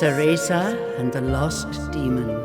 Cereza and the Lost Demon.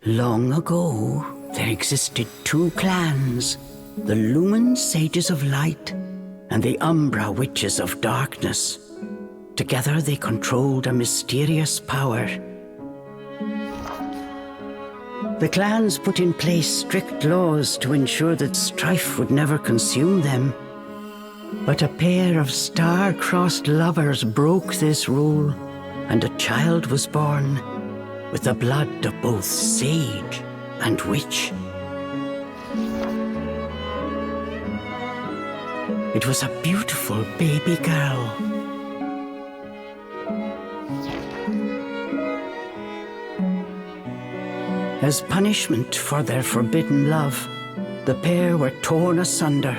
Long ago, there existed two clans, the Lumen Sages of Light and the Umbra Witches of Darkness. Together they controlled a mysterious power. The clans put in place strict laws to ensure that strife would never consume them. But a pair of star-crossed lovers broke this rule, and a child was born, with the blood of both sage and witch. It was a beautiful baby girl. As punishment for their forbidden love, the pair were torn asunder.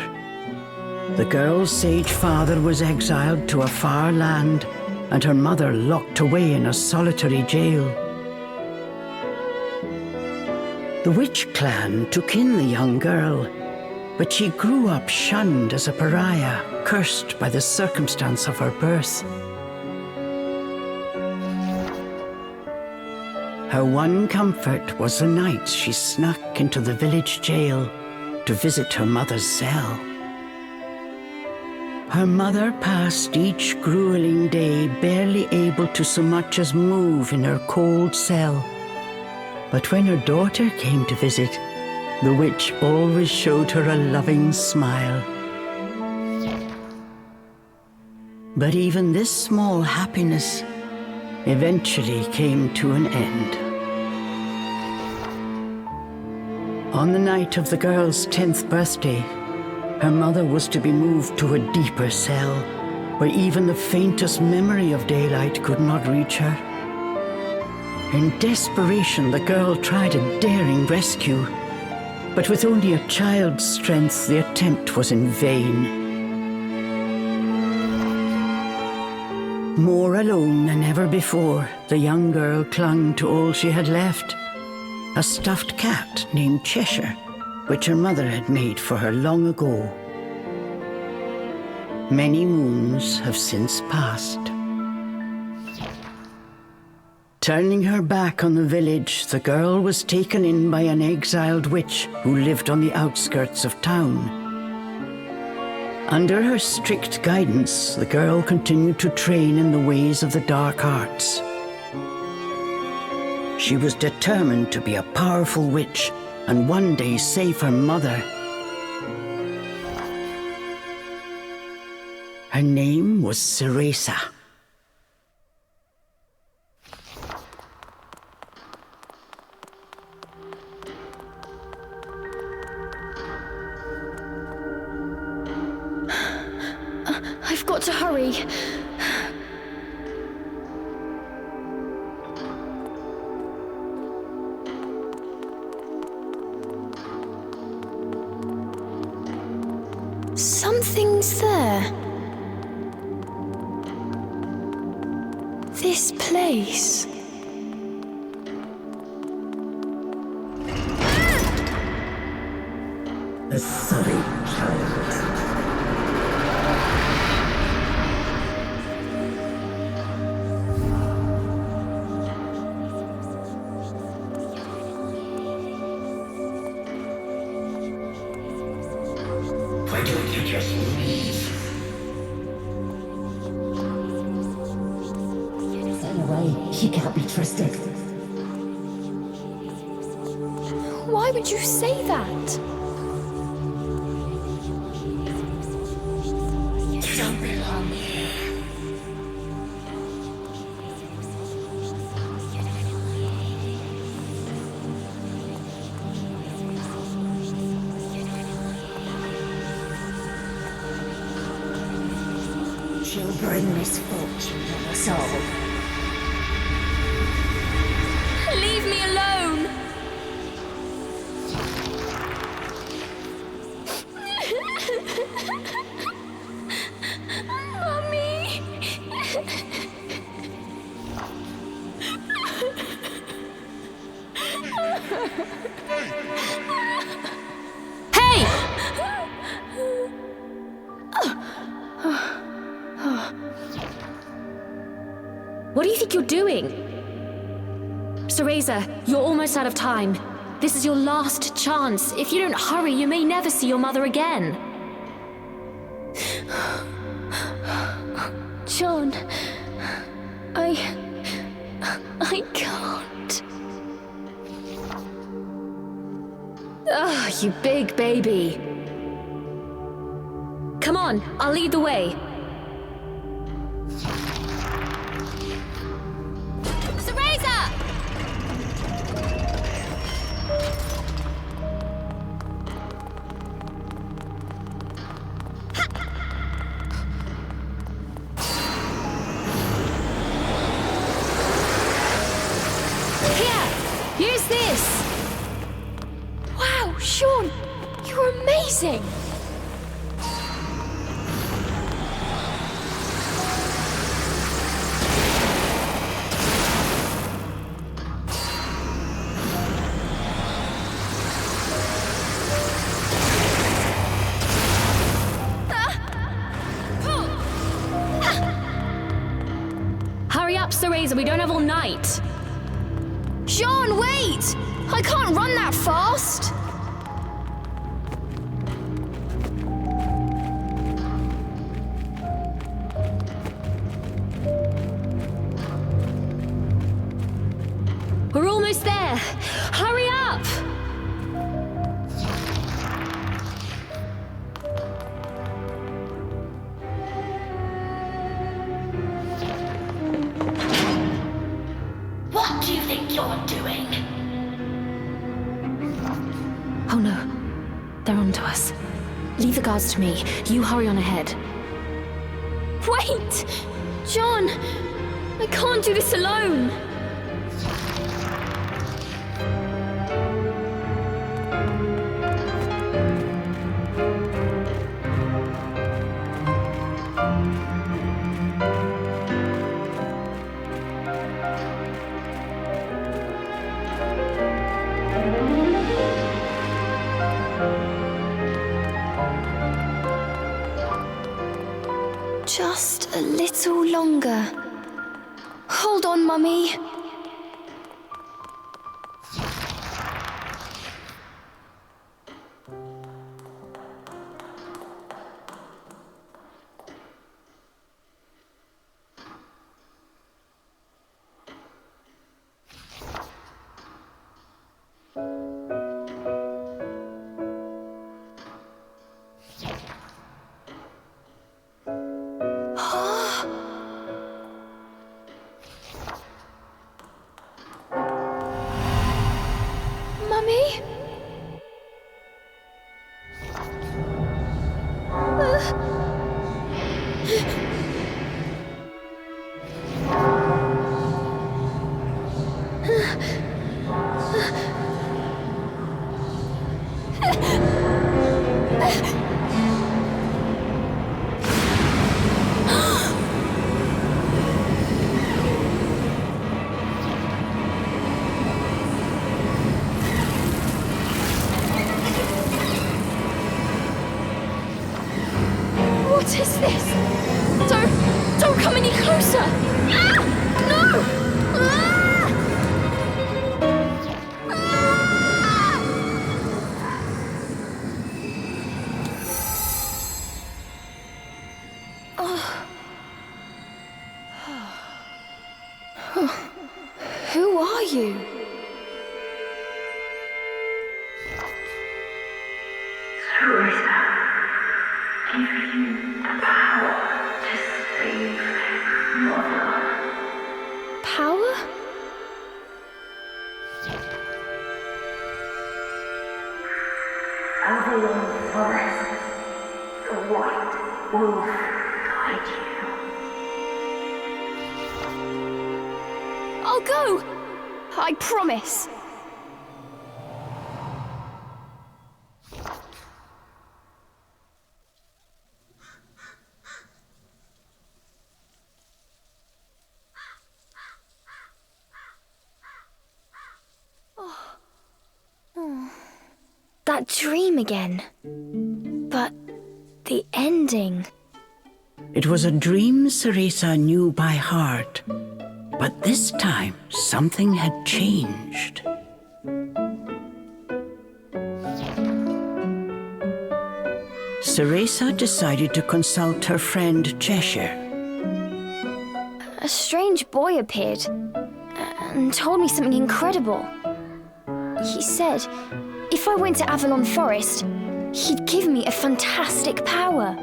The girl's sage father was exiled to a far land, and her mother locked away in a solitary jail. The witch clan took in the young girl, but she grew up shunned as a pariah, cursed by the circumstance of her birth. Her one comfort was the nights she snuck into the village jail to visit her mother's cell. Her mother passed each grueling day barely able to so much as move in her cold cell. But when her daughter came to visit, the witch always showed her a loving smile. But even this small happiness eventually came to an end. On the night of the girl's 10th birthday, her mother was to be moved to a deeper cell, where even the faintest memory of daylight could not reach her. In desperation, the girl tried a daring rescue, but with only a child's strength, the attempt was in vain. More alone than ever before, the young girl clung to all she had left, a stuffed cat named Cheshire, which her mother had made for her long ago. Many moons have since passed. Turning her back on the village, the girl was taken in by an exiled witch who lived on the outskirts of town. Under her strict guidance, the girl continued to train in the ways of the dark arts. She was determined to be a powerful witch and one day save her mother. Her name was Cereza. I've got to hurry. Something's there. This place. A sorry child. don't you just leave? Stay away. She can't be trusted. Why would you say that? You don't belong here. She'll bring misfortune on us all. Leave me alone! Mummy! Hey! What do you think you're doing? Cereza, you're almost out of time. This is your last chance. If you don't hurry, you may never see your mother again. John, I can't. Ugh, you big baby. Come on, I'll lead the way. Here's this! Wow, Sean! You're amazing! Hurry up, Cereza, we don't have all night! Sean, wait! I can't run that fast! We're almost there! Hurry up! What do you think you're doing? Oh no, they're on to us. Leave the guards to me. You hurry on ahead. Wait! John! I can't do this alone! Just a little longer. Hold on, Mummy. Mummy? What is this? Don't come any closer! Ah! No! Ah! Ah! are you? Cereza, give you the power to save Mother. Power? Avalon Forest, the white wolf guide you. I'll go! I promise. That dream again. But the ending. It was a dream Cereza knew by heart, but this time something had changed. Cereza decided to consult her friend Cheshire. A strange boy appeared and told me something incredible. He said if I went to Avalon Forest, he'd give me a fantastic power.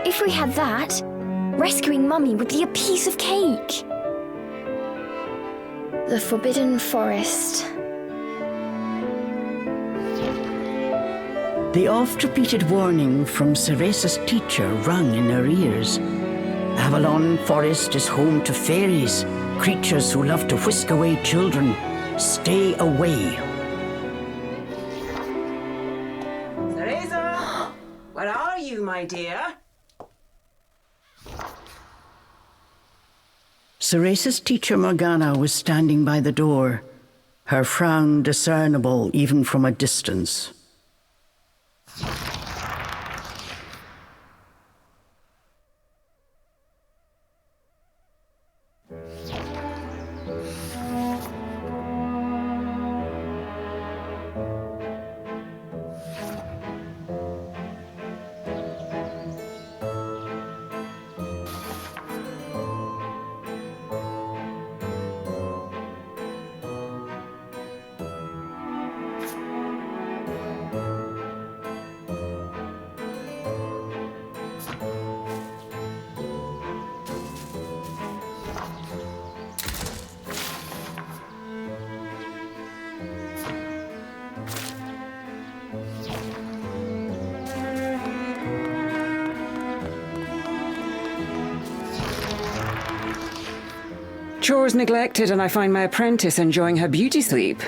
If we had that, rescuing Mummy would be a piece of cake. The Forbidden Forest. The oft-repeated warning from Cereza's teacher rung in her ears. Avalon Forest is home to fairies, creatures who love to whisk away children. Stay away. Cereza! Where are you, my dear? Cereza's teacher Morgana was standing by the door, her frown discernible even from a distance. Chores neglected, and I find my apprentice enjoying her beauty sleep.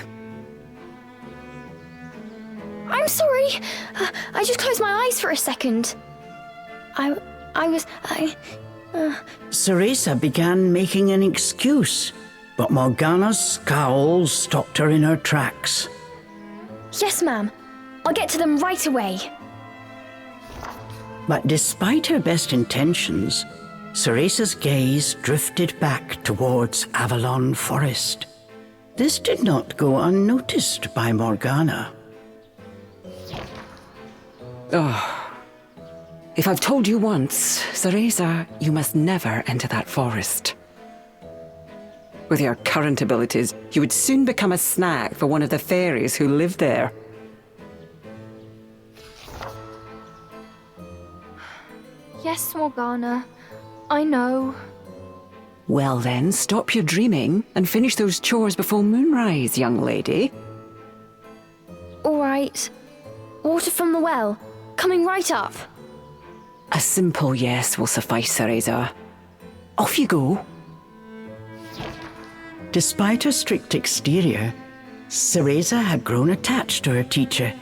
I'm sorry. I just closed my eyes for a second. Cereza began making an excuse, but Morgana's scowl stopped her in her tracks. Yes, ma'am. I'll get to them right away. But despite her best intentions, Cereza's gaze drifted back towards Avalon Forest. This did not go unnoticed by Morgana. Oh. If I've told you once, Cereza, you must never enter that forest. With your current abilities, you would soon become a snack for one of the fairies who live there. Yes, Morgana. I know. Well then, stop your dreaming and finish those chores before moonrise, young lady. All right. Water from the well. Coming right up. A simple yes will suffice, Cereza. Off you go. Despite her strict exterior, Cereza had grown attached to her teacher.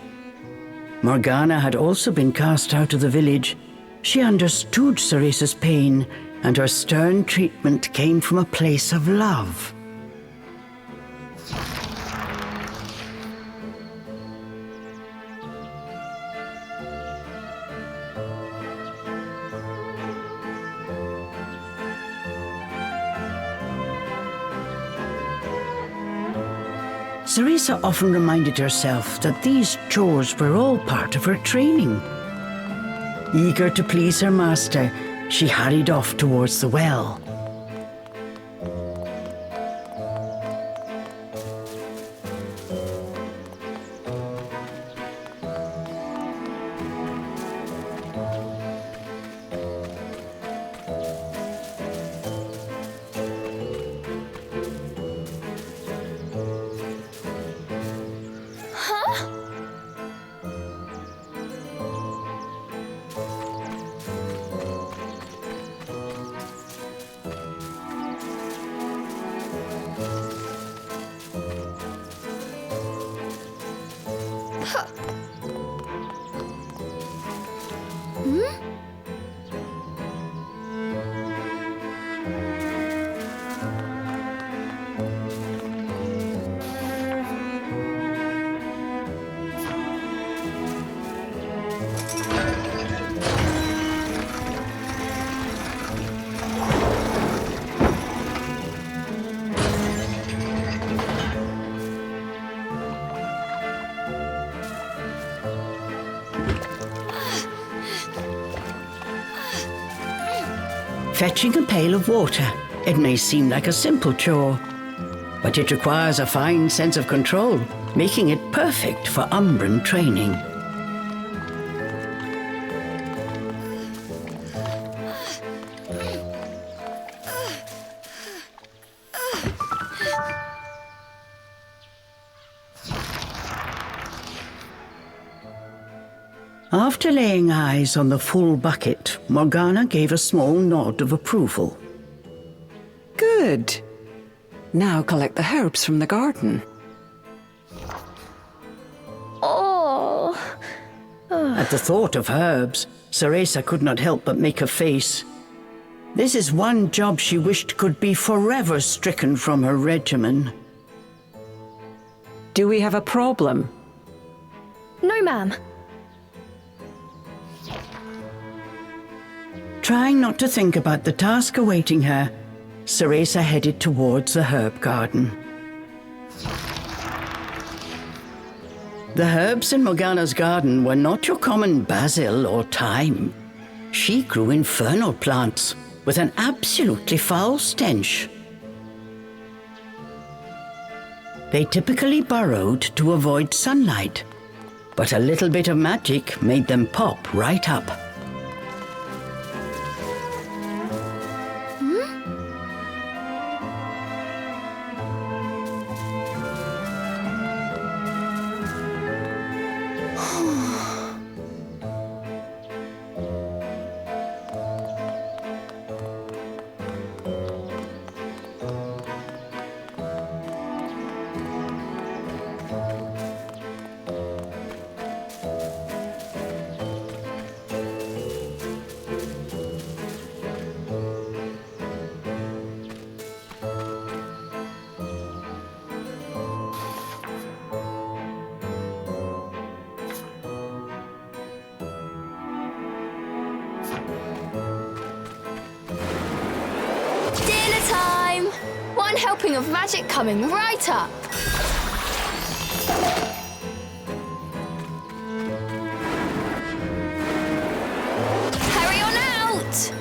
Morgana had also been cast out of the village. She understood Cereza's pain, and her stern treatment came from a place of love. Cereza often reminded herself that these chores were all part of her training. Eager to please her master, she hurried off towards the well. Fetching a pail of water. It may seem like a simple chore, but it requires a fine sense of control, making it perfect for Umbran training. After laying eyes on the full bucket, Morgana gave a small nod of approval. Good. Now collect the herbs from the garden. Oh. At the thought of herbs, Cereza could not help but make a face. This is one job she wished could be forever stricken from her regimen. Do we have a problem? No, ma'am. Trying not to think about the task awaiting her, Cereza headed towards the herb garden. The herbs in Morgana's garden were not your common basil or thyme. She grew infernal plants with an absolutely foul stench. They typically burrowed to avoid sunlight, but a little bit of magic made them pop right up. One helping of magic coming right up. Hurry on out!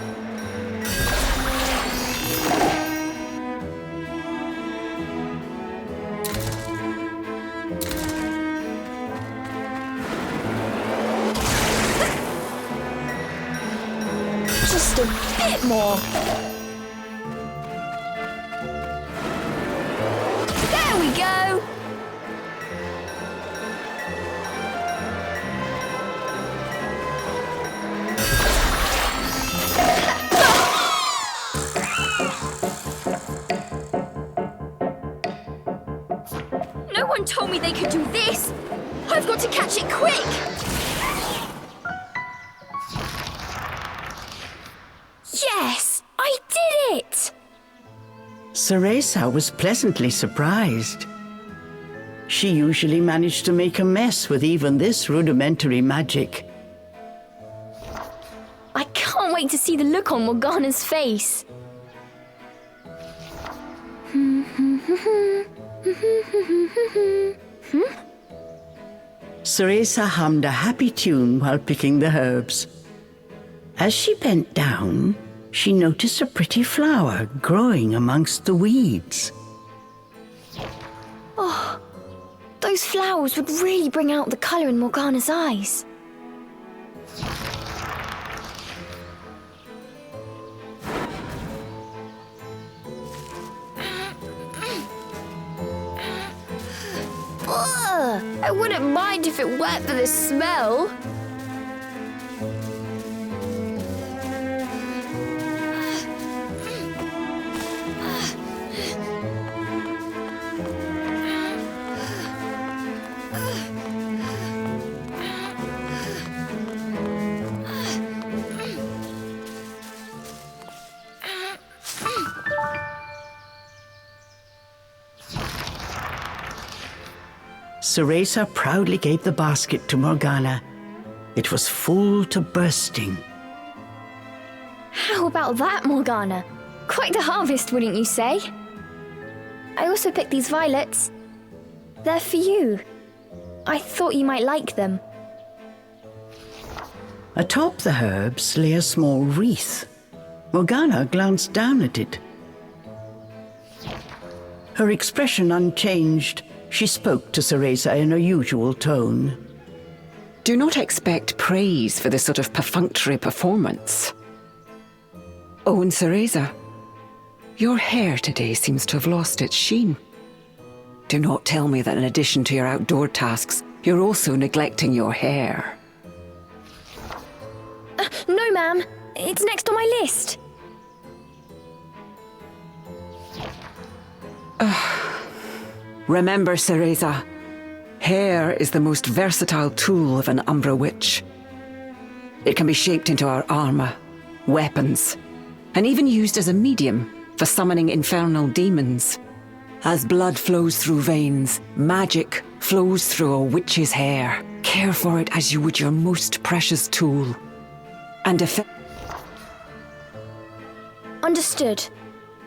Just a bit more. There we go! No one told me they could do this! I've got to catch it quick! Yes! I did it! Cereza was pleasantly surprised. She usually managed to make a mess with even this rudimentary magic. I can't wait to see the look on Morgana's face. Cereza hummed a happy tune while picking the herbs. As she bent down, she noticed a pretty flower growing amongst the weeds. Oh, those flowers would really bring out the colour in Morgana's eyes. Ugh, I wouldn't mind if it weren't for the smell. Cereza proudly gave the basket to Morgana. It was full to bursting. How about that, Morgana? Quite the harvest, wouldn't you say? I also picked these violets. They're for you. I thought you might like them. Atop the herbs lay a small wreath. Morgana glanced down at it. Her expression unchanged, she spoke to Cereza in her usual tone. Do not expect praise for this sort of perfunctory performance. Oh, and Cereza, your hair today seems to have lost its sheen. Do not tell me that in addition to your outdoor tasks, you're also neglecting your hair. No, ma'am. It's next on my list. Remember, Cereza, hair is the most versatile tool of an Umbra witch. It can be shaped into our armor, weapons, and even used as a medium for summoning infernal demons. As blood flows through veins, magic flows through a witch's hair. Care for it as you would your most precious tool. And Understood.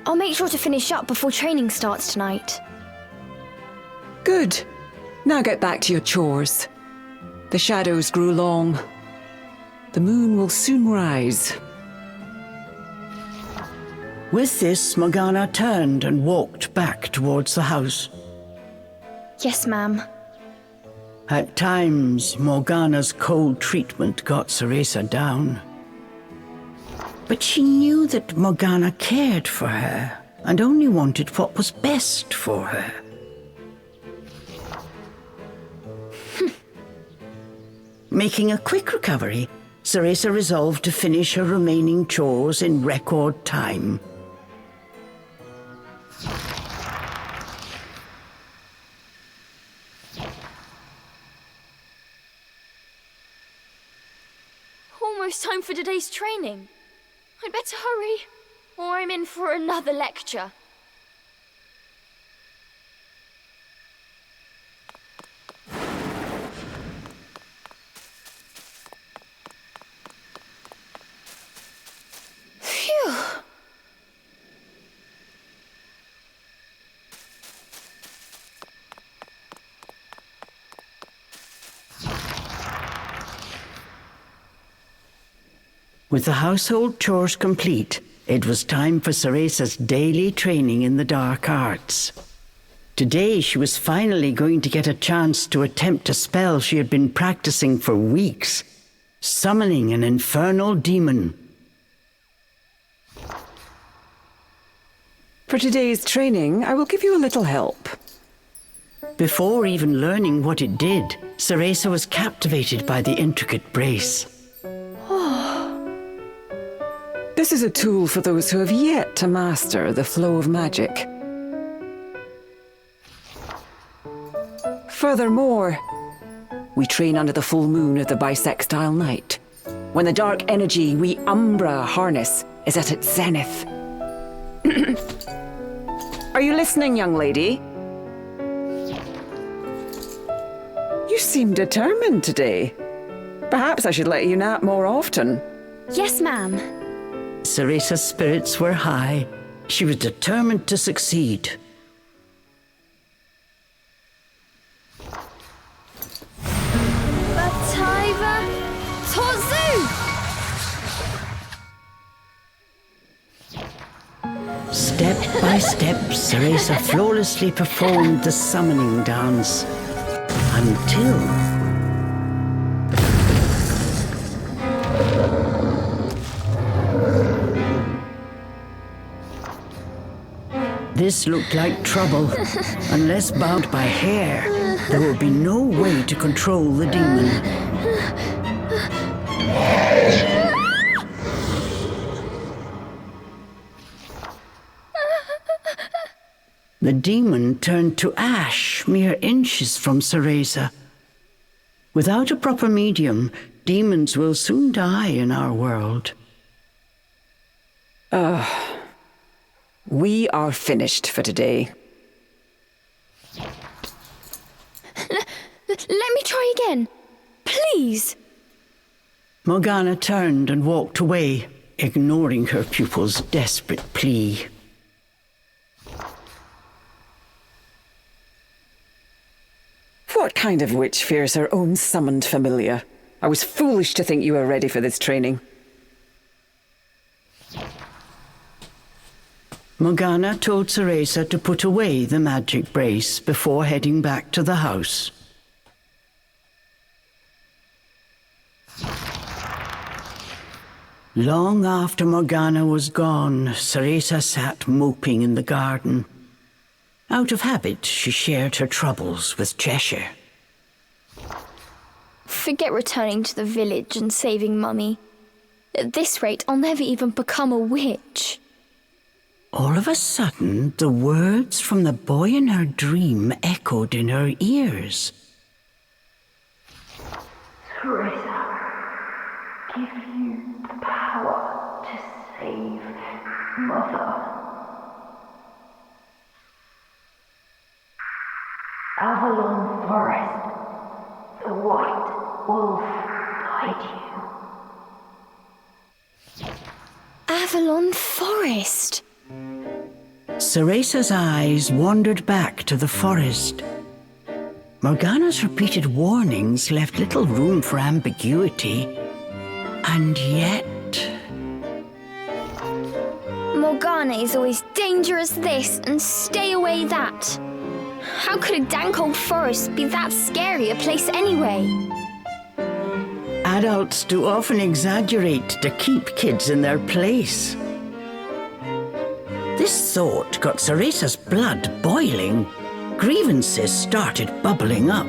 I'll make sure to finish up before training starts tonight. Good. Now get back to your chores. The shadows grew long. The moon will soon rise. With this, Morgana turned and walked back towards the house. Yes, ma'am. At times, Morgana's cold treatment got Cereza down. But she knew that Morgana cared for her and only wanted what was best for her. Making a quick recovery, Cereza resolved to finish her remaining chores in record time. Almost time for today's training. I'd better hurry, or I'm in for another lecture. Phew. With the household chores complete, it was time for Cereza's daily training in the dark arts. Today she was finally going to get a chance to attempt a spell she had been practicing for weeks, summoning an infernal demon. For today's training, I will give you a little help. Before even learning what it did, Cereza was captivated by the intricate brace. This is a tool for those who have yet to master the flow of magic. Furthermore, we train under the full moon of the bisextile night, when the dark energy we Umbra harness is at its zenith. Are you listening, young lady? You seem determined today. Perhaps I should let you nap more often. Yes, ma'am. Cereza's spirits were high. She was determined to succeed. Bataiva Tozu! Step by step, Cereza flawlessly performed the summoning dance. Until... This looked like trouble. Unless bound by hair, there would be no way to control the demon. The demon turned to ash mere inches from Cereza. Without a proper medium, demons will soon die in our world. We are finished for today. Let me try again. Please. Morgana turned and walked away, ignoring her pupil's desperate plea. What kind of witch fears her own summoned familiar? I was foolish to think you were ready for this training. Morgana told Cereza to put away the magic brace before heading back to the house. Long after Morgana was gone, Cereza sat moping in the garden. Out of habit, she shared her troubles with Cheshire. Forget returning to the village and saving Mummy. At this rate, I'll never even become a witch. All of a sudden, the words from the boy in her dream echoed in her ears. Cereza, give you the power to save Mother. Avalon Forest, the white wolf guide you. Avalon Forest. Cereza's eyes wandered back to the forest. Morgana's repeated warnings left little room for ambiguity. And yet... Morgana is always dangerous this and stay away that. How could a dank old forest be that scary a place anyway? Adults do often exaggerate to keep kids in their place. This thought got Cereza's blood boiling. Grievances started bubbling up.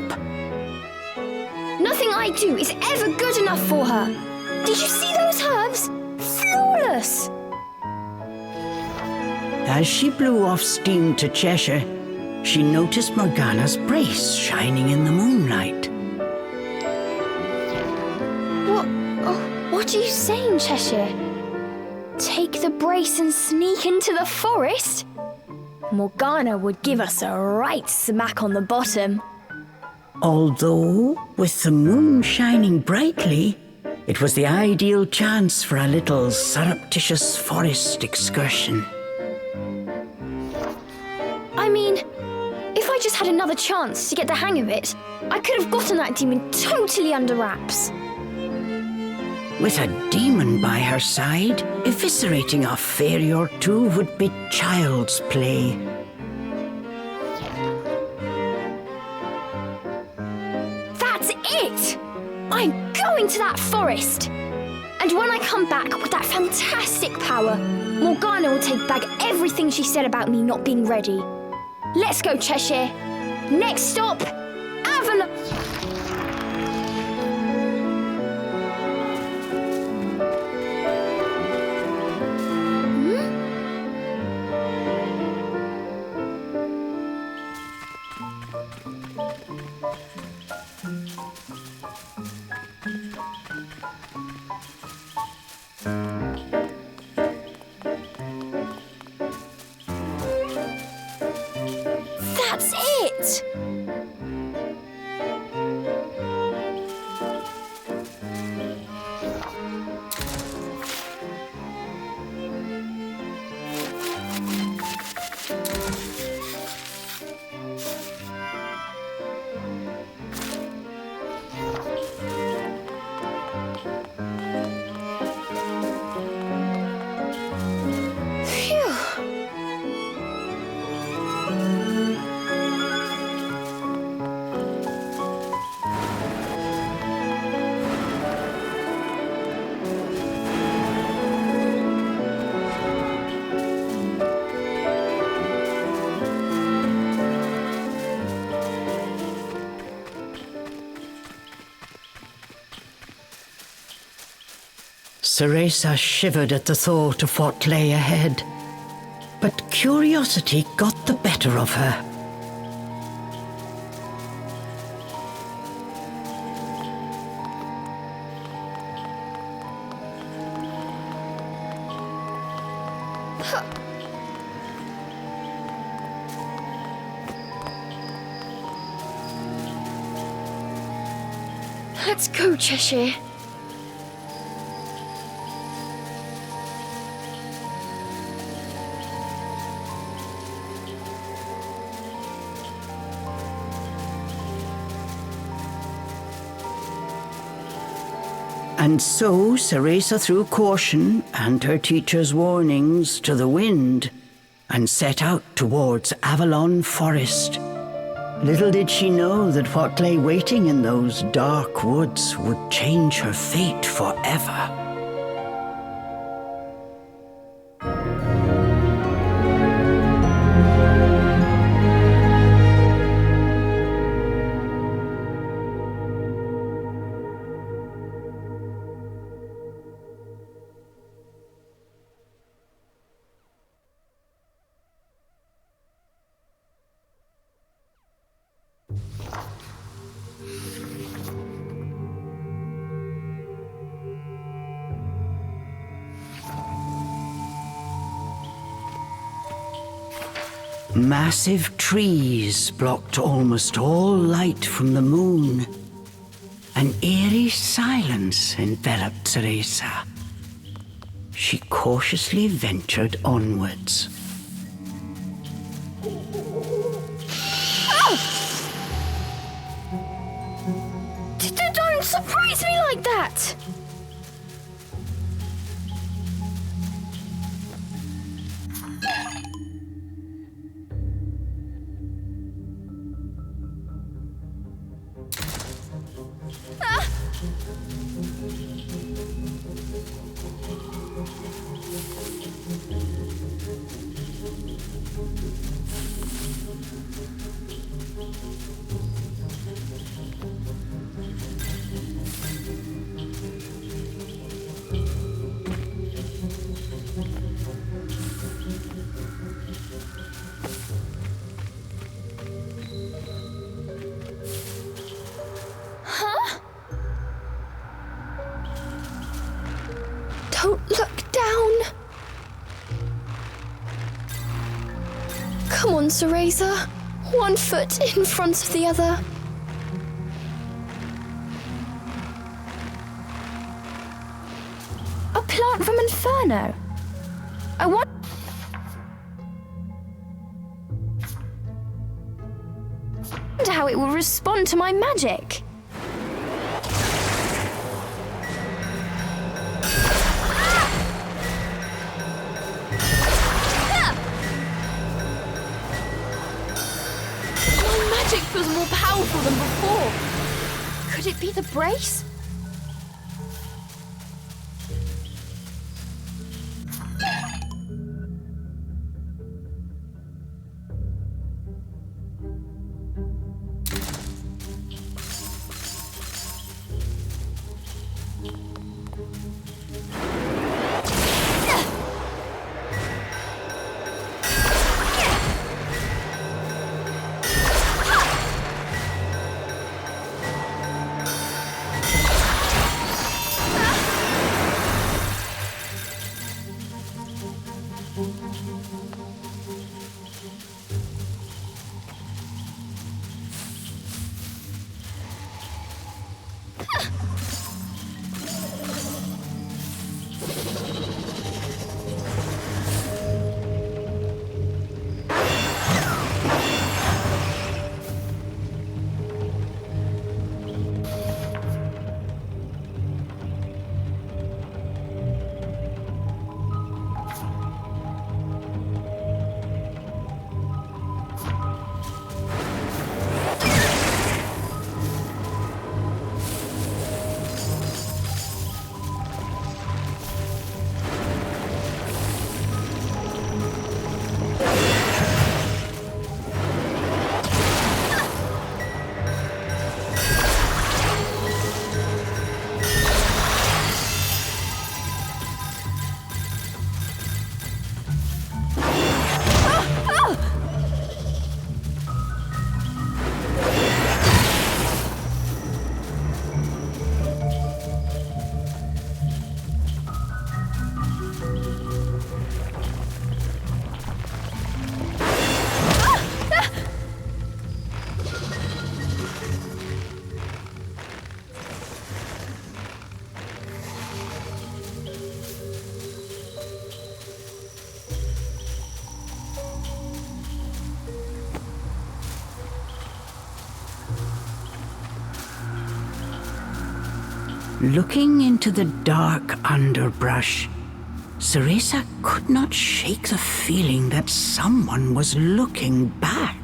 Nothing I do is ever good enough for her. Did you see those herbs? Flawless! As she blew off steam to Cheshire, she noticed Morgana's brace shining in the moonlight. What are you saying, Cheshire? Take the brace and sneak into the forest? Morgana would give us a right smack on the bottom. Although, with the moon shining brightly, it was the ideal chance for a little surreptitious forest excursion. I mean, if I just had another chance to get the hang of it, I could have gotten that demon totally under wraps. With a demon by her side, eviscerating a fairy or two would be child's play. That's it! I'm going to that forest! And when I come back with that fantastic power, Morgana will take back everything she said about me not being ready. Let's go, Cheshire. Next stop, Avalon. That's it! Cereza shivered at the thought of what lay ahead, but curiosity got the better of her. Let's go, Cheshire. And so Cereza threw caution and her teacher's warnings to the wind and set out towards Avalon Forest. Little did she know that what lay waiting in those dark woods would change her fate forever. Massive trees blocked almost all light from the moon. An eerie silence enveloped Cereza. She cautiously ventured onwards. Don't surprise me like that! Don't look down. Come on, Cereza. One foot in front of the other. A plant from Inferno. I wonder how it will respond to my magic. Feels more powerful than before. Could it be the brace? Looking into the dark underbrush, Cereza could not shake the feeling that someone was looking back.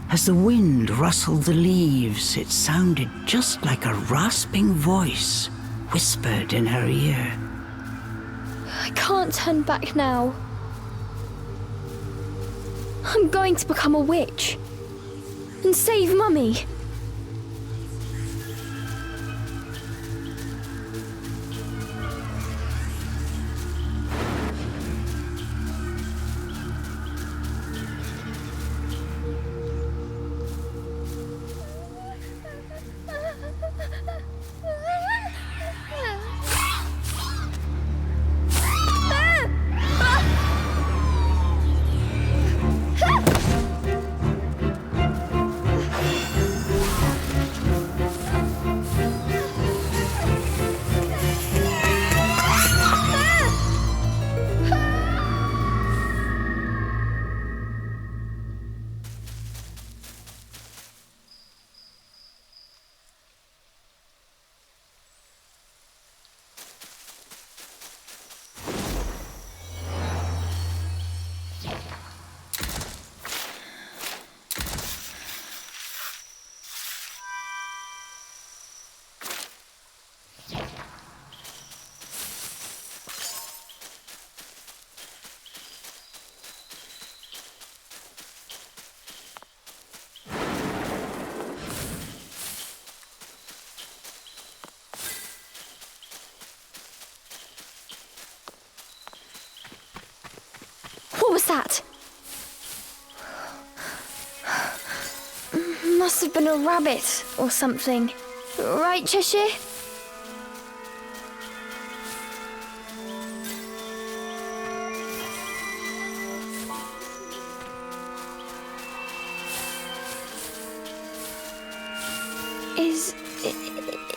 As the wind rustled the leaves, it sounded just like a rasping voice whispered in her ear. I can't turn back now. I'm going to become a witch and save Mummy. What was that? Must have been a rabbit or something. Right, Cheshire?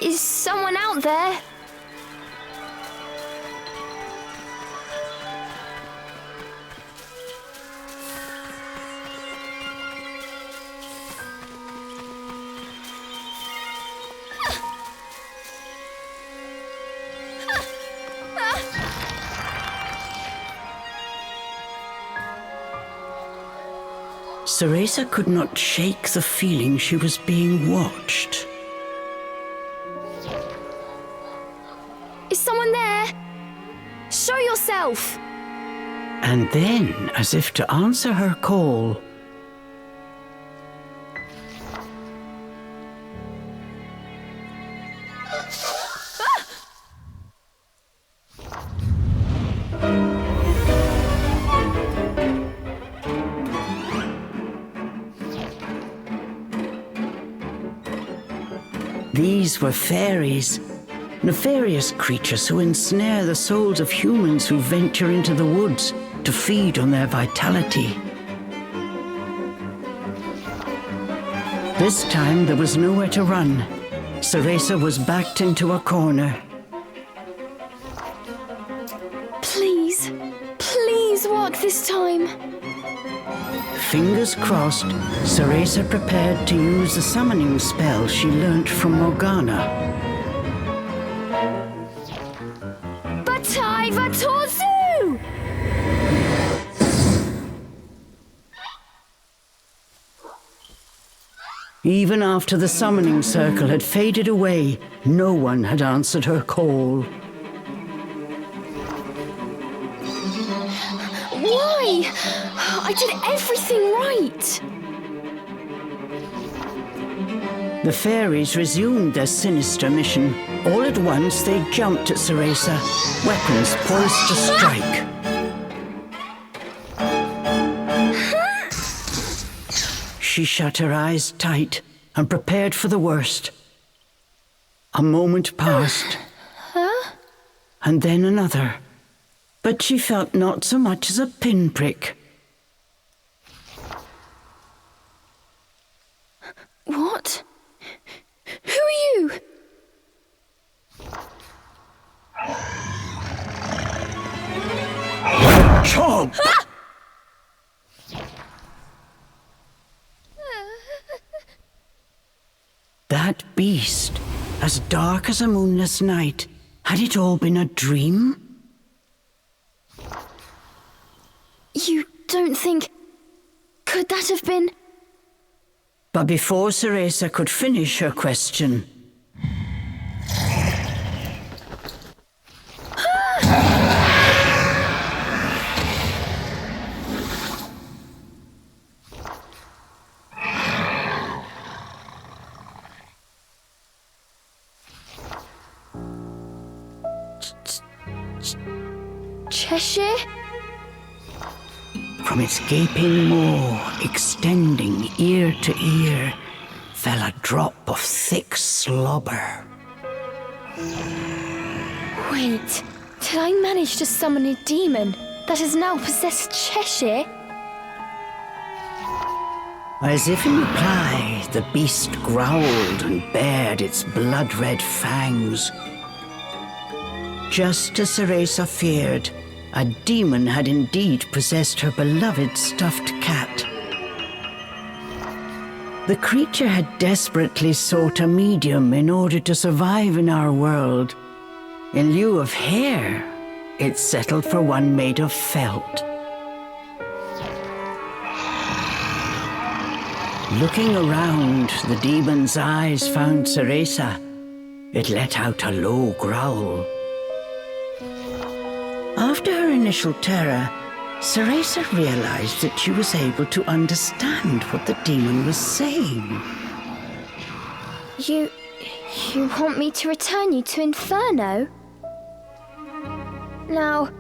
Is someone out there? Cereza could not shake the feeling she was being watched. Is someone there? Show yourself! And then, as if to answer her call, these were fairies, nefarious creatures who ensnare the souls of humans who venture into the woods to feed on their vitality. This time there was nowhere to run. Cereza was backed into a corner. Please, please work this time. Fingers crossed, Cereza prepared to use the summoning spell she learnt from Morgana. Batai Vatorzu! Even after the summoning circle had faded away, no one had answered her call. Why? I did everything right. The fairies resumed their sinister mission. All at once they jumped at Cereza, weapons poised to strike. She shut her eyes tight and prepared for the worst. A moment passed, and then another, but she felt not so much as a pinprick. What? Who are you? Chomp! That beast as dark as a moonless night. Had it all been a dream? You don't think... Could that have been... But before Cereza could finish her question... Cheshire? From its gaping maw, extending ear to ear, fell a drop of thick slobber. Wait, did I manage to summon a demon that has now possessed Cheshire? As if in reply, the beast growled and bared its blood-red fangs. Just as Cereza feared, a demon had indeed possessed her beloved stuffed cat. The creature had desperately sought a medium in order to survive in our world. In lieu of hair, it settled for one made of felt. Looking around, the demon's eyes found Cereza. It let out a low growl. After her initial terror, Cereza realized that she was able to understand what the demon was saying. You want me to return you to Inferno? Now,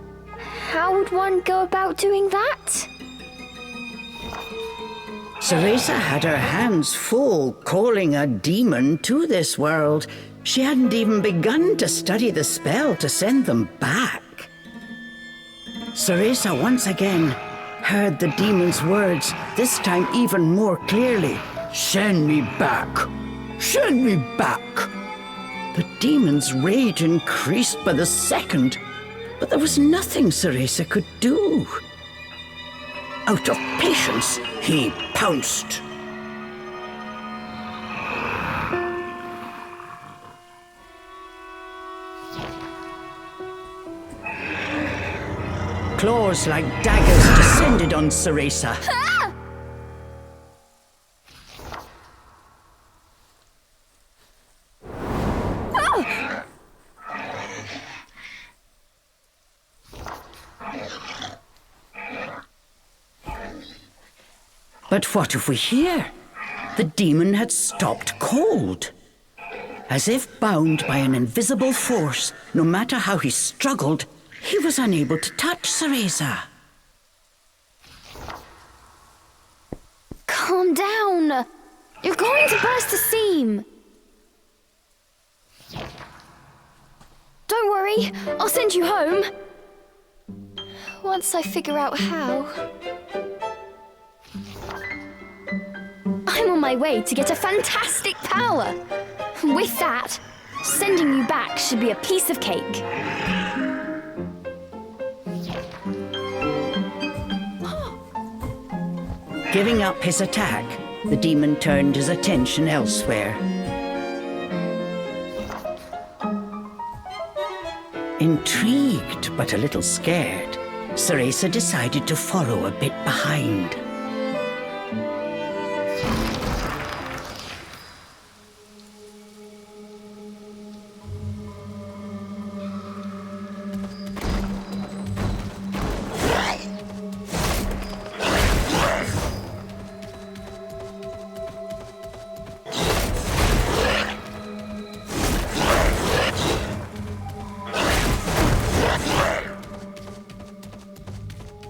how would one go about doing that? Cereza had her hands full calling a demon to this world. She hadn't even begun to study the spell to send them back. Cereza once again heard the demon's words, this time even more clearly. Send me back! Send me back! The demon's rage increased by the second, but there was nothing Cereza could do. Out of patience, he pounced. Claws like daggers descended on Cereza. But what of we hear? The demon had stopped cold. As if bound by an invisible force, no matter how he struggled, he was unable to touch Cereza. Calm down. You're going to burst a seam. Don't worry, I'll send you home. Once I figure out how. I'm on my way to get a fantastic power. With that, sending you back should be a piece of cake. Giving up his attack, the demon turned his attention elsewhere. Intrigued but a little scared, Cereza decided to follow a bit behind.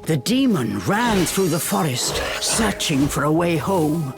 The demon ran through the forest, searching for a way home.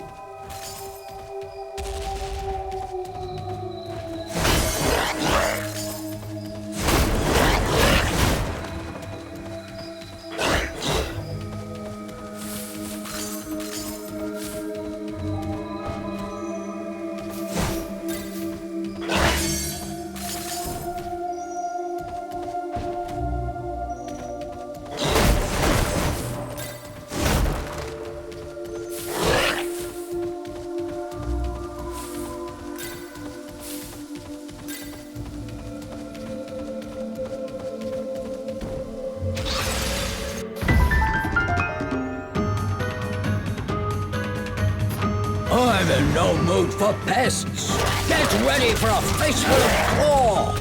I'm in no mood for pests. Get ready for a fistful of claw.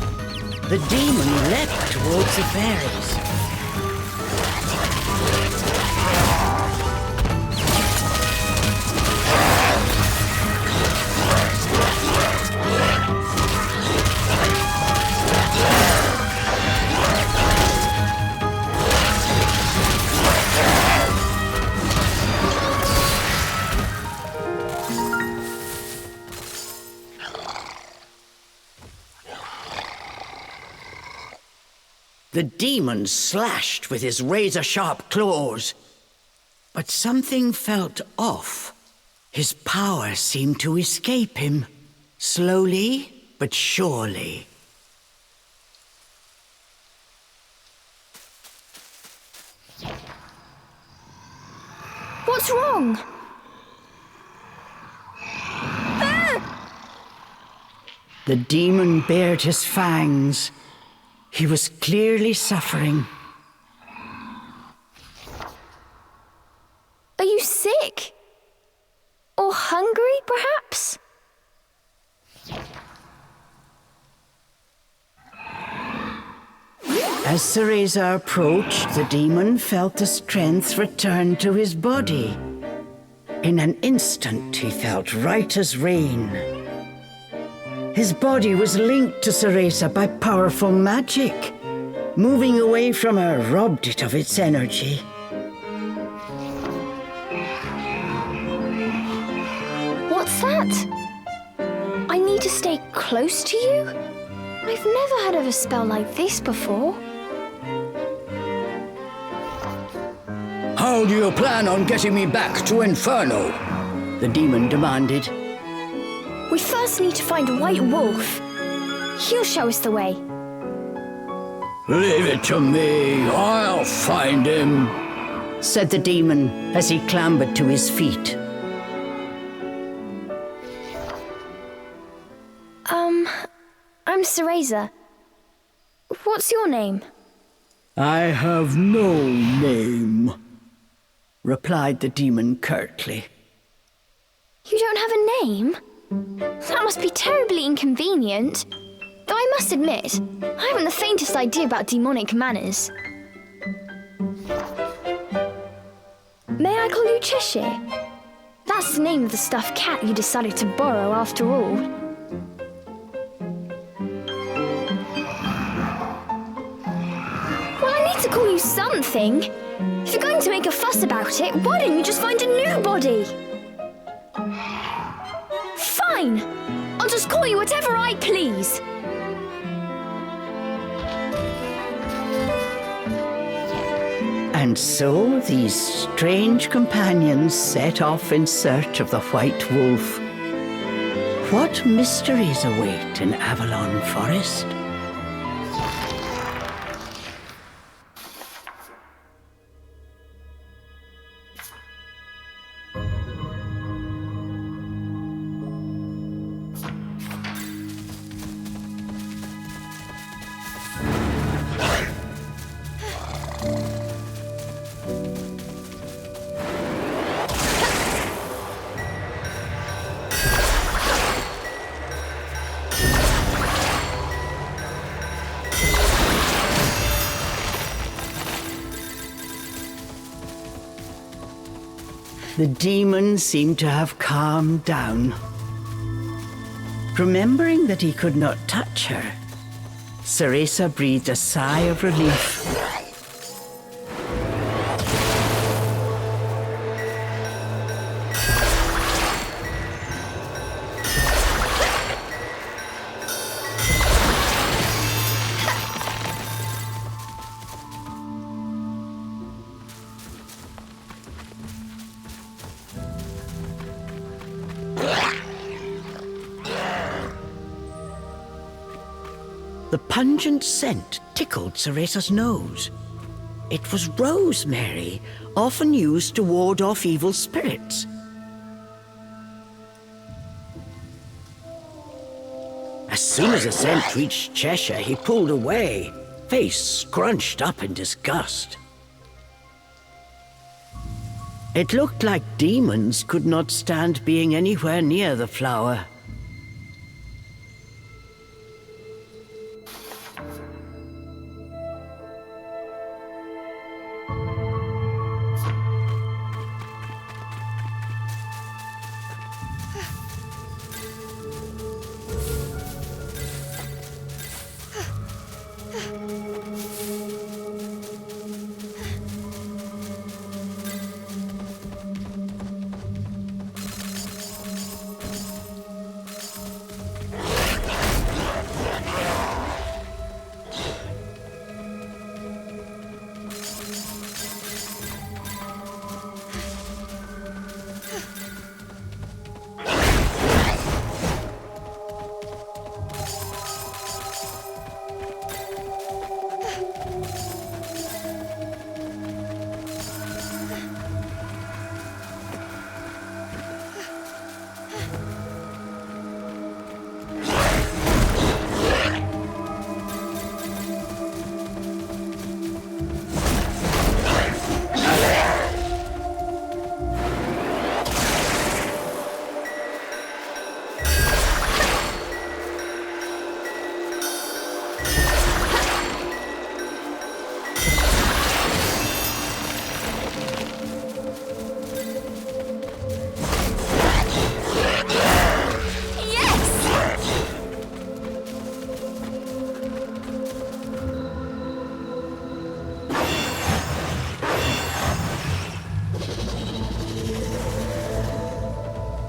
The demon leapt towards the fairies. The demon slashed with his razor-sharp claws. But something felt off. His power seemed to escape him, slowly but surely. What's wrong? The demon bared his fangs. He was clearly suffering. Are you sick? Or hungry, perhaps? As Cereza approached, the demon felt the strength return to his body. In an instant, he felt right as rain. His body was linked to Cereza by powerful magic. Moving away from her robbed it of its energy. What's that? I need to stay close to you? I've never heard of a spell like this before. How do you plan on getting me back to Inferno? The demon demanded. We first need to find a white wolf. He'll show us the way. Leave it to me. I'll find him, said the demon as he clambered to his feet. I'm Cereza. What's your name? I have no name, replied the demon curtly. You don't have a name? That must be terribly inconvenient. Though I must admit, I haven't the faintest idea about demonic manners. May I call you Cheshire? That's the name of the stuffed cat you decided to borrow after all. Well, I need to call you something. If you're going to make a fuss about it, why don't you just find a new body? Fine! I'll just call you whatever I please. And so these strange companions set off in search of the White Wolf. What mysteries await in Avalon Forest? The demon seemed to have calmed down. Remembering that he could not touch her, Cereza breathed a sigh of relief. The pungent scent tickled Cereza's nose. It was rosemary, often used to ward off evil spirits. As soon as the scent reached Cheshire, he pulled away, face scrunched up in disgust. It looked like demons could not stand being anywhere near the flower.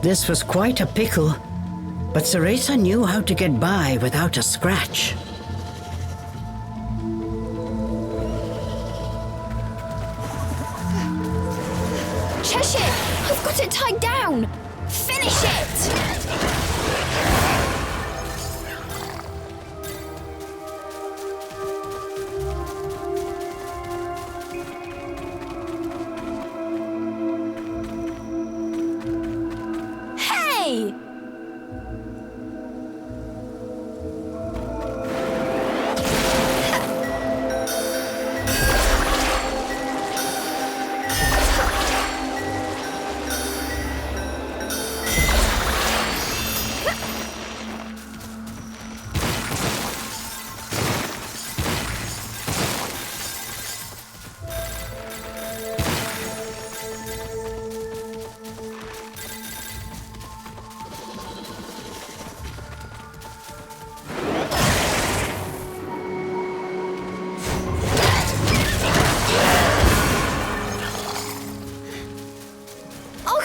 This was quite a pickle, but Cereza knew how to get by without a scratch. Cheshire! I've got it tied down! Finish it! Hey!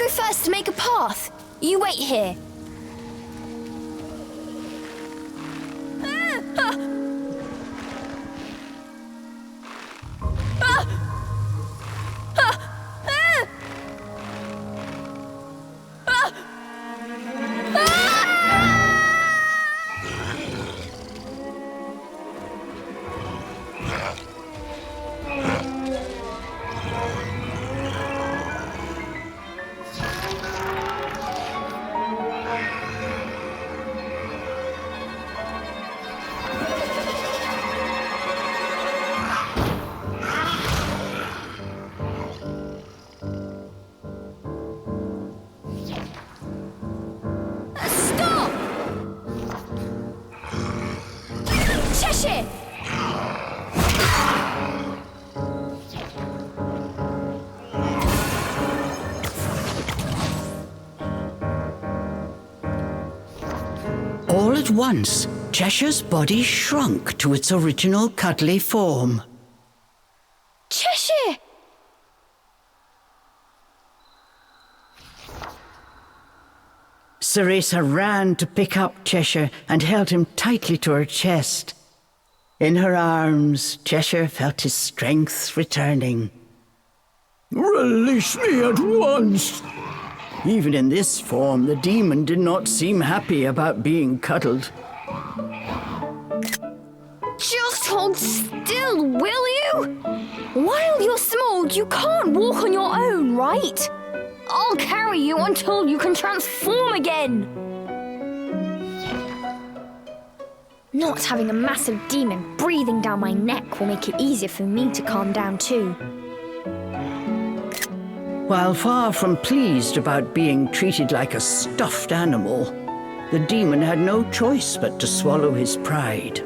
First to make a path. You wait here. All at once, Cheshire's body shrunk to its original cuddly form. Cheshire! Cereza ran to pick up Cheshire and held him tightly to her chest. In her arms, Cheshire felt his strength returning. Release me at once! Even in this form, the demon did not seem happy about being cuddled. Just hold still, will you? While you're small, you can't walk on your own, right? I'll carry you until you can transform again. Not having a massive demon breathing down my neck will make it easier for me to calm down too. While far from pleased about being treated like a stuffed animal, the demon had no choice but to swallow his pride.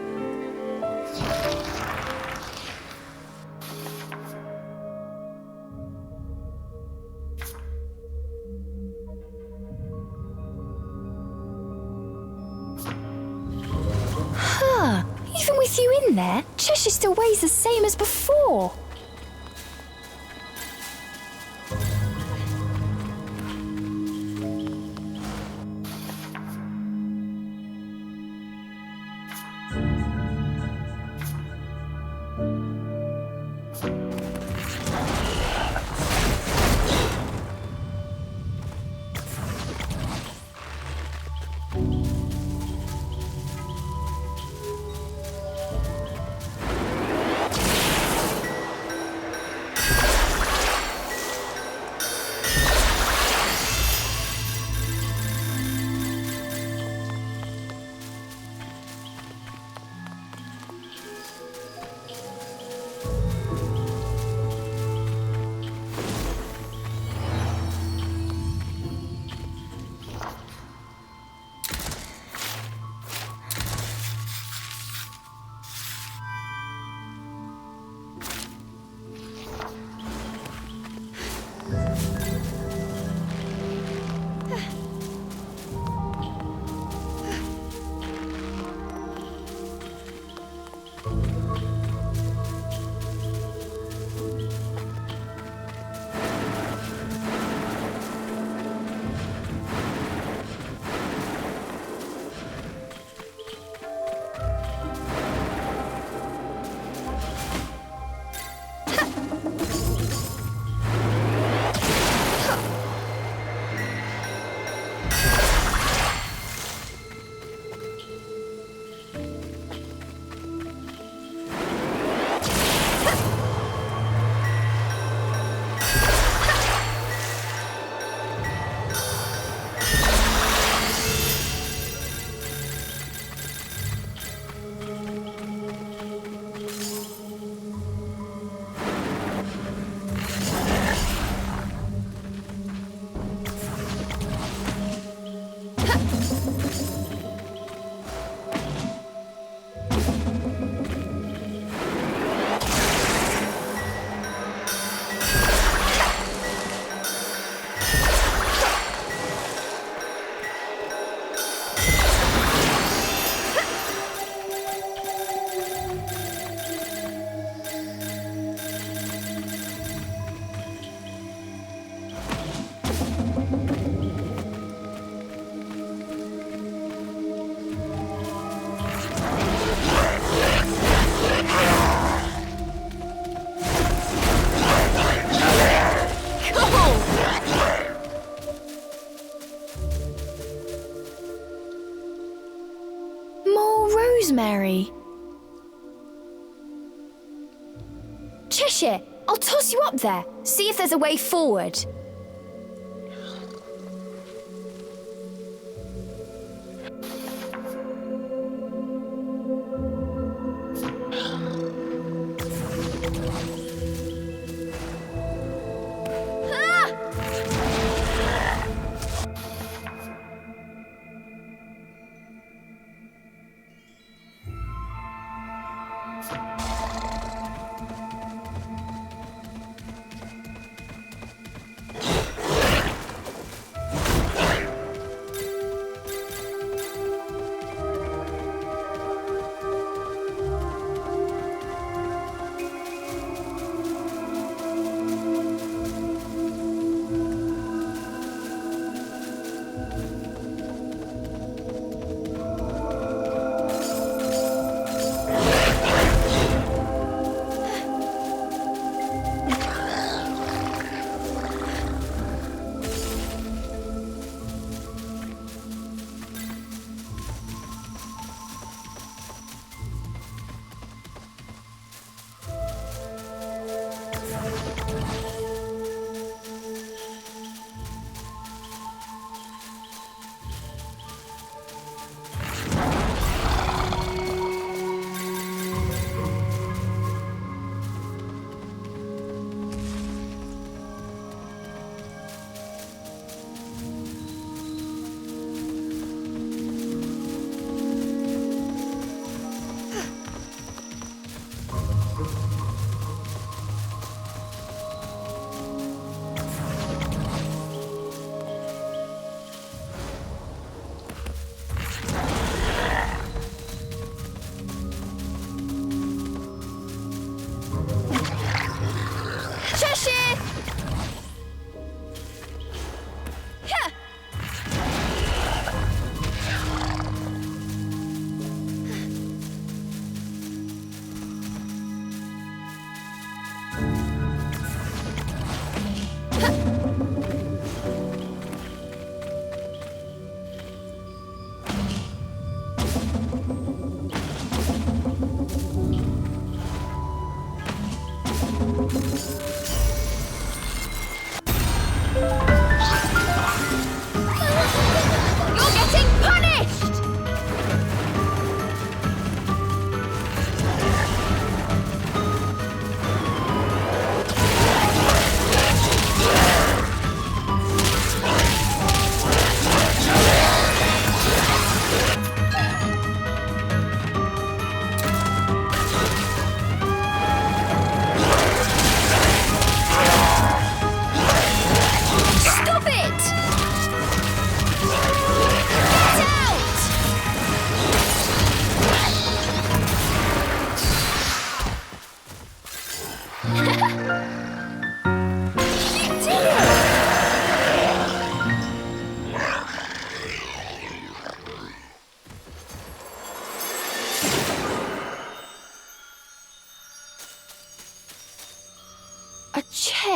Even with you in there, Cheshire still weighs the same as before. Rosemary. Cheshire, I'll toss you up there. See if there's a way forward.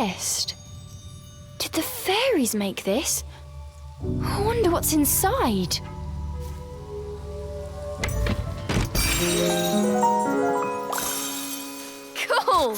chest. Did the fairies make this? I wonder what's inside. Cool!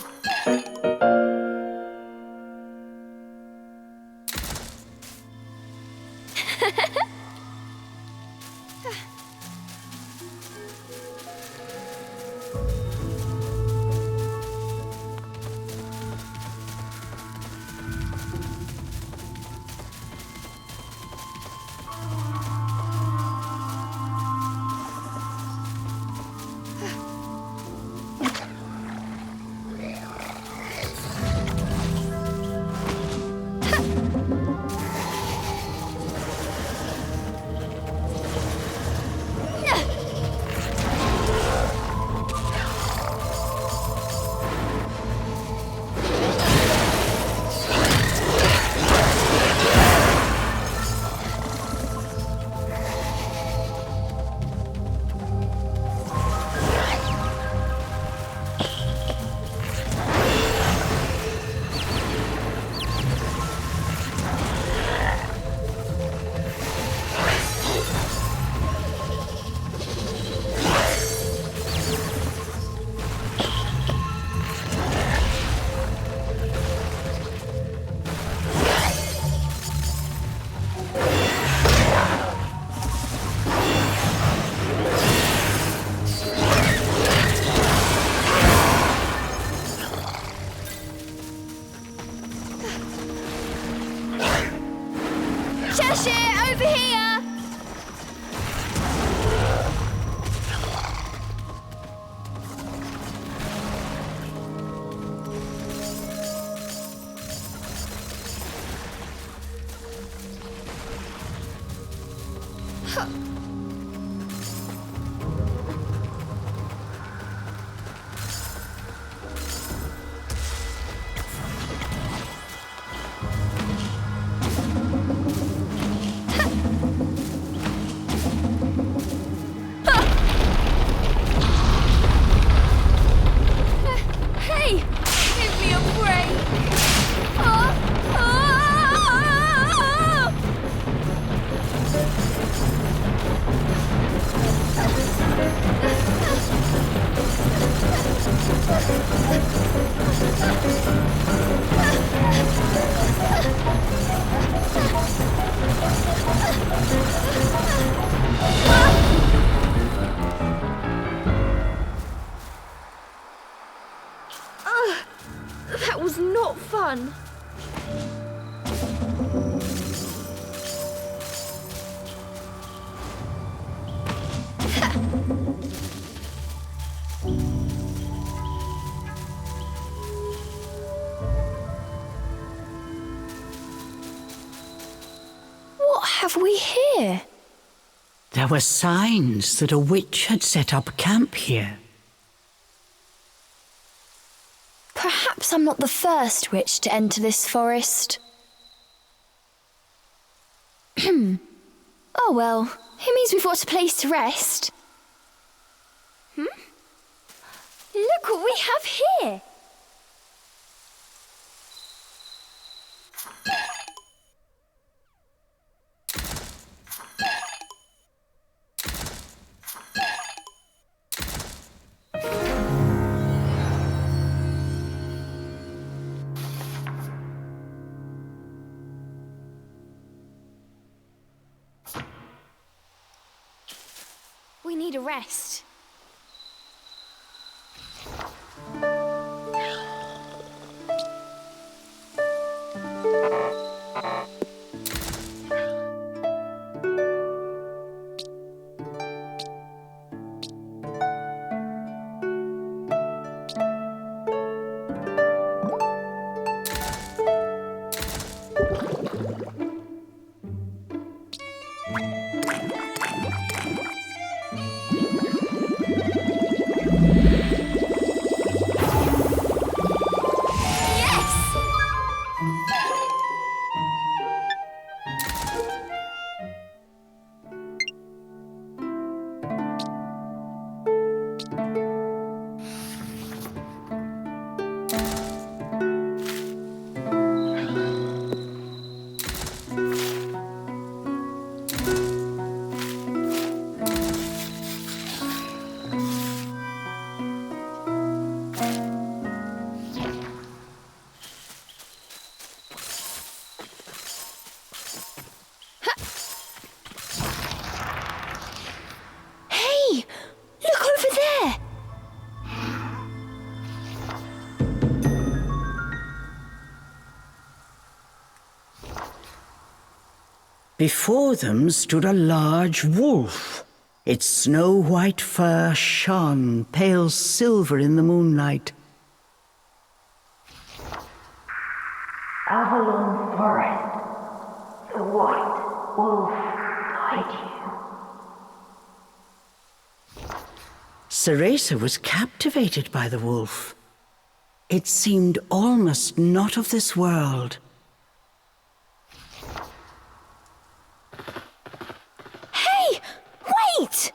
That was not fun. What have we here? There were signs that a witch had set up camp here. Perhaps I'm not the first witch to enter this forest. Oh well, it means we've got a place to rest. Look what we have here! We need a rest. Before them stood a large wolf. Its snow-white fur shone pale silver in the moonlight. Avalon Forest. The white wolf guide you. Cereza was captivated by the wolf. It seemed almost not of this world. Hey! Wait!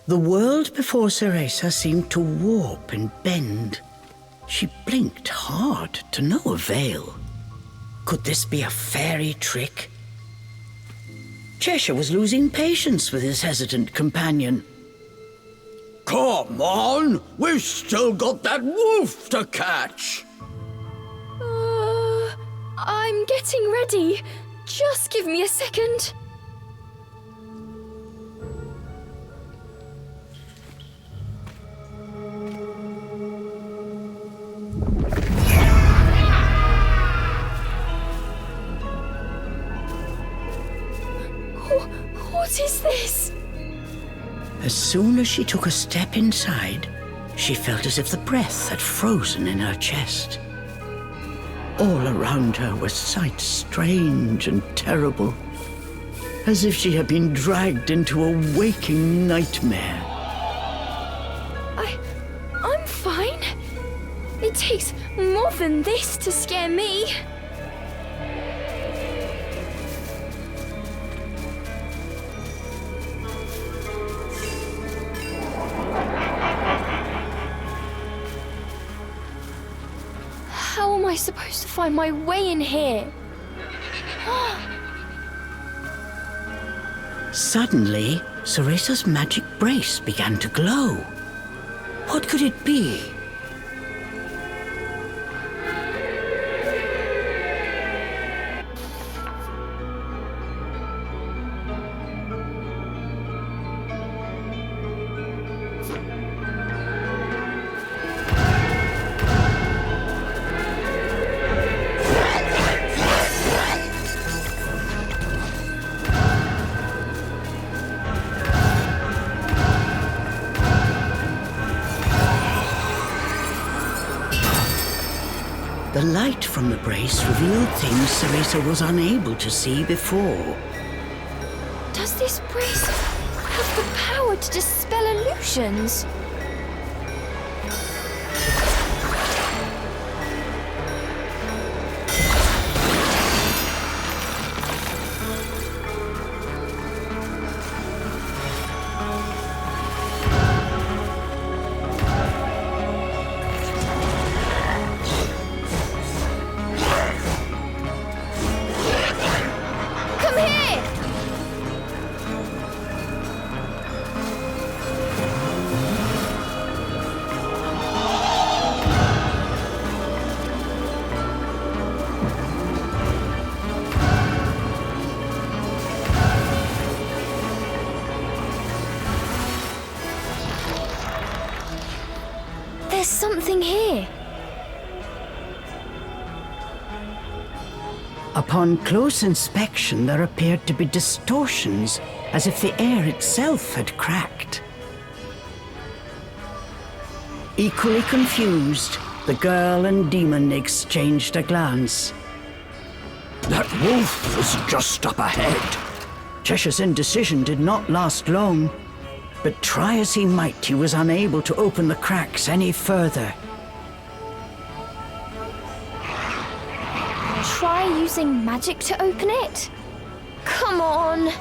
The world before Cereza seemed to warp and bend. She blinked hard to no avail. Could this be a fairy trick? Cheshire was losing patience with his hesitant companion. Come on, we've still got that wolf to catch. I'm getting ready. Just give me a second. What is this? As soon as she took a step inside, she felt as if the breath had frozen in her chest. All around her were sights strange and terrible, as if she had been dragged into a waking nightmare. I'm fine. It takes more than this to scare me. I supposed to find my way in here? Suddenly, Cereza's magic brace began to glow. What could it be? The light from the brace revealed things Cereza was unable to see before. Does this brace have the power to dispel illusions? There's something here. Upon close inspection, there appeared to be distortions, as if the air itself had cracked. Equally confused, the girl and demon exchanged a glance. That wolf was just up ahead. Cheshire's indecision did not last long, but try as he might, he was unable to open the cracks any further. Try using magic to open it? Come on!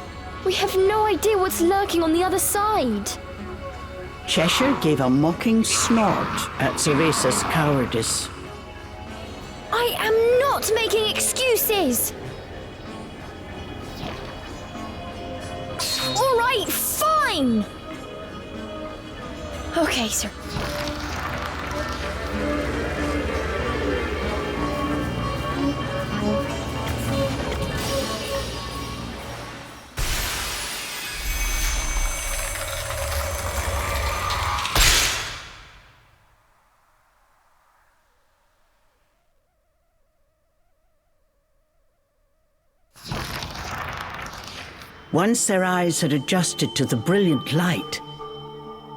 We have no idea what's lurking on the other side. Cheshire gave a mocking snort at Cereza's cowardice. I am not making excuses! All right, fine! Okay, sir. Once their eyes had adjusted to the brilliant light,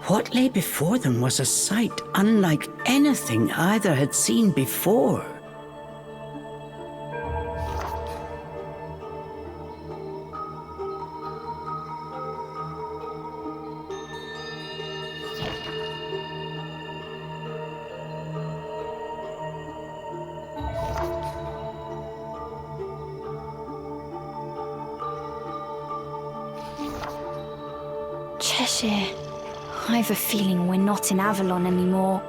what lay before them was a sight unlike anything either had seen before. Cheshire, I have a feeling we're not in Avalon anymore.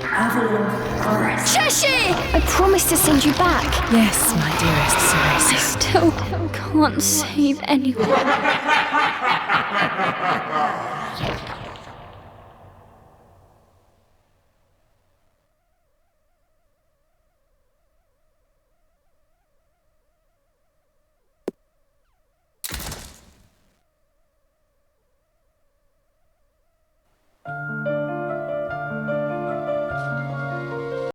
Avalon. Cheshire! I promised to send you back. Yes, my dearest I Cereza. still can't save anyone.